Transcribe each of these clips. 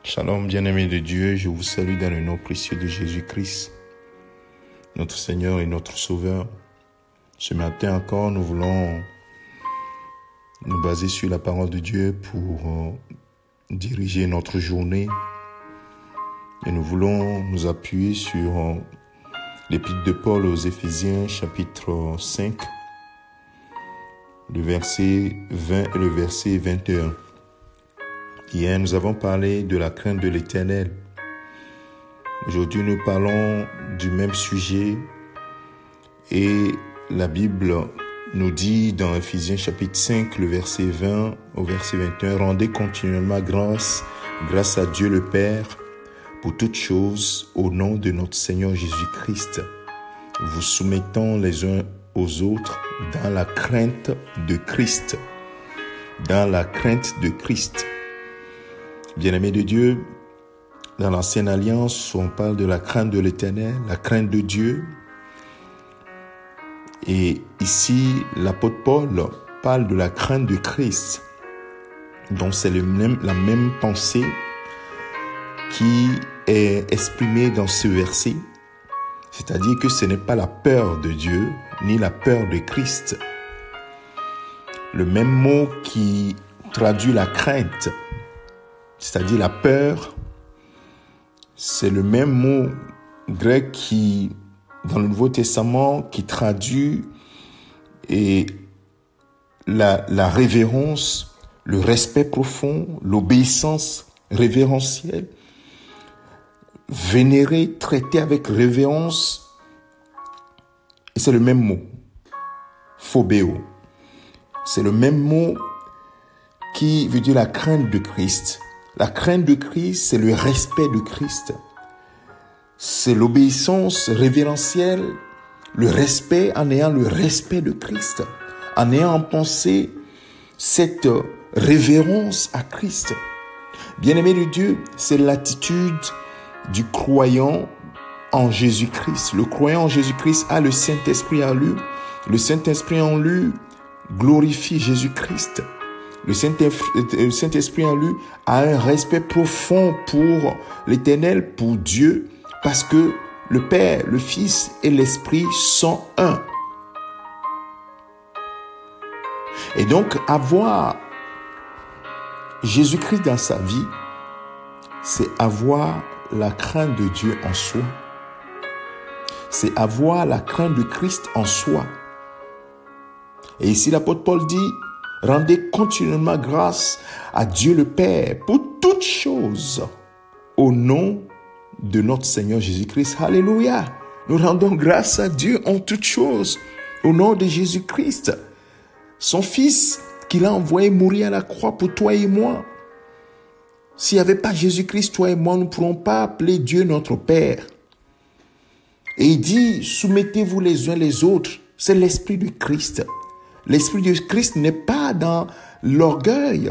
Shalom, bien-aimés de Dieu, je vous salue dans le nom précieux de Jésus-Christ, notre Seigneur et notre Sauveur. Ce matin encore, nous voulons nous baser sur la parole de Dieu pour diriger notre journée. Et nous voulons nous appuyer sur l'épître de Paul aux Éphésiens, chapitre 5, le verset 20 et le verset 21. Hier, nous avons parlé de la crainte de l'Éternel. Aujourd'hui, nous parlons du même sujet et la Bible nous dit dans Éphésiens chapitre 5, le verset 20 au verset 21, « Rendez continuellement grâce à Dieu le Père pour toutes choses au nom de notre Seigneur Jésus-Christ, vous soumettant les uns aux autres dans la crainte de Christ. » Dans la crainte de Christ. Bien-aimés de Dieu, dans l'Ancienne Alliance, on parle de la crainte de l'Éternel, la crainte de Dieu. Et ici, l'apôtre Paul parle de la crainte de Christ. Donc c'est la même pensée qui est exprimée dans ce verset. C'est-à-dire que ce n'est pas la peur de Dieu, ni la peur de Christ. Le même mot qui traduit la crainte, c'est-à-dire la peur, c'est le même mot grec qui, dans le Nouveau Testament, qui traduit la révérence, le respect profond, l'obéissance révérentielle, vénérer, traiter avec révérence, et c'est le même mot, phobéo. C'est le même mot qui veut dire la crainte de Christ. La crainte de Christ, c'est le respect de Christ. C'est l'obéissance révérentielle, le respect en ayant le respect de Christ, en ayant en pensée cette révérence à Christ. Bien-aimé de Dieu, c'est l'attitude du croyant en Jésus-Christ. Le croyant en Jésus-Christ a le Saint-Esprit en lui. Le Saint-Esprit en lui glorifie Jésus-Christ. Le Saint-Esprit en lui a un respect profond pour l'Éternel, pour Dieu, parce que le Père, le Fils et l'Esprit sont un. Et donc, avoir Jésus-Christ dans sa vie, c'est avoir la crainte de Dieu en soi. C'est avoir la crainte de Christ en soi. Et ici, l'apôtre Paul dit, rendez continuellement grâce à Dieu le Père pour toutes choses au nom de notre Seigneur Jésus-Christ. Alléluia! Nous rendons grâce à Dieu en toutes choses au nom de Jésus-Christ, son Fils qu'il a envoyé mourir à la croix pour toi et moi. S'il n'y avait pas Jésus-Christ, toi et moi, nous ne pourrons pas appeler Dieu notre Père. Et il dit, soumettez-vous les uns les autres. C'est l'Esprit du Christ. L'Esprit de Christ n'est pas dans l'orgueil,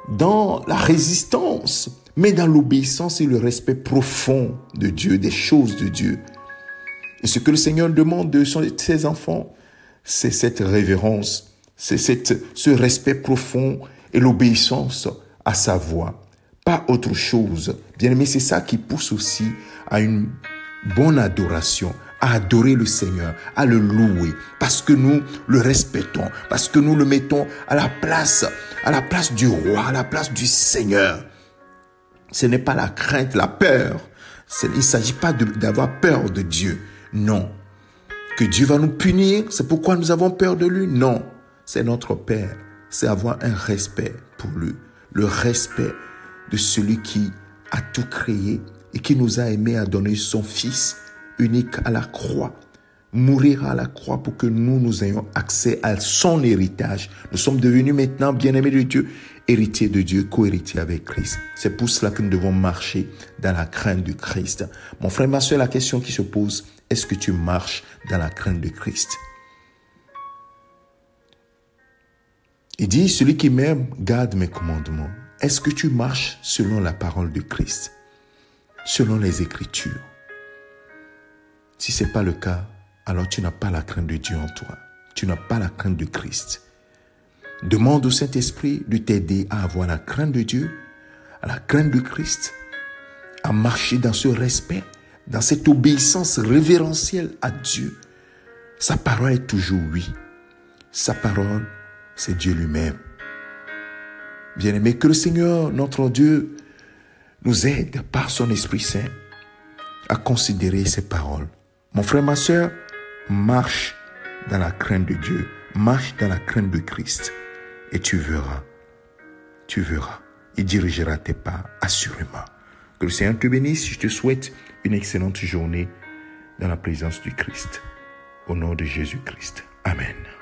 dans la résistance, mais dans l'obéissance et le respect profond de Dieu, des choses de Dieu. Et ce que le Seigneur demande de ses enfants, c'est cette révérence, c'est ce respect profond et l'obéissance à sa voix, pas autre chose. Bien-aimé, c'est ça qui pousse aussi à une bonne adoration, à adorer le Seigneur, à le louer, parce que nous le respectons, parce que nous le mettons à la place du roi, à la place du Seigneur. Ce n'est pas la crainte, la peur. Il ne s'agit pas d'avoir peur de Dieu. Non. Que Dieu va nous punir, c'est pourquoi nous avons peur de lui. Non. C'est notre Père. C'est avoir un respect pour lui. Le respect de celui qui a tout créé et qui nous a aimés, à donner son Fils unique à la croix, mourir à la croix pour que nous ayons accès à son héritage. Nous sommes devenus maintenant, bien-aimés de Dieu, héritiers de Dieu, co-héritiers avec Christ. C'est pour cela que nous devons marcher dans la crainte de Christ. Mon frère, ma soeur, la question qui se pose, est-ce que tu marches dans la crainte de Christ? Il dit, celui qui m'aime garde mes commandements. Est-ce que tu marches selon la parole de Christ, selon les Écritures? Si ce n'est pas le cas, alors tu n'as pas la crainte de Dieu en toi. Tu n'as pas la crainte de Christ. Demande au Saint-Esprit de t'aider à avoir la crainte de Dieu, à la crainte de Christ, à marcher dans ce respect, dans cette obéissance révérentielle à Dieu. Sa parole est toujours oui. Sa parole, c'est Dieu lui-même. Bien-aimé, que le Seigneur, notre Dieu, nous aide par son Esprit Saint à considérer ces paroles. Mon frère, ma soeur, marche dans la crainte de Dieu, marche dans la crainte de Christ et tu verras, il dirigera tes pas assurément. Que le Seigneur te bénisse, je te souhaite une excellente journée dans la présence du Christ. Au nom de Jésus-Christ. Amen.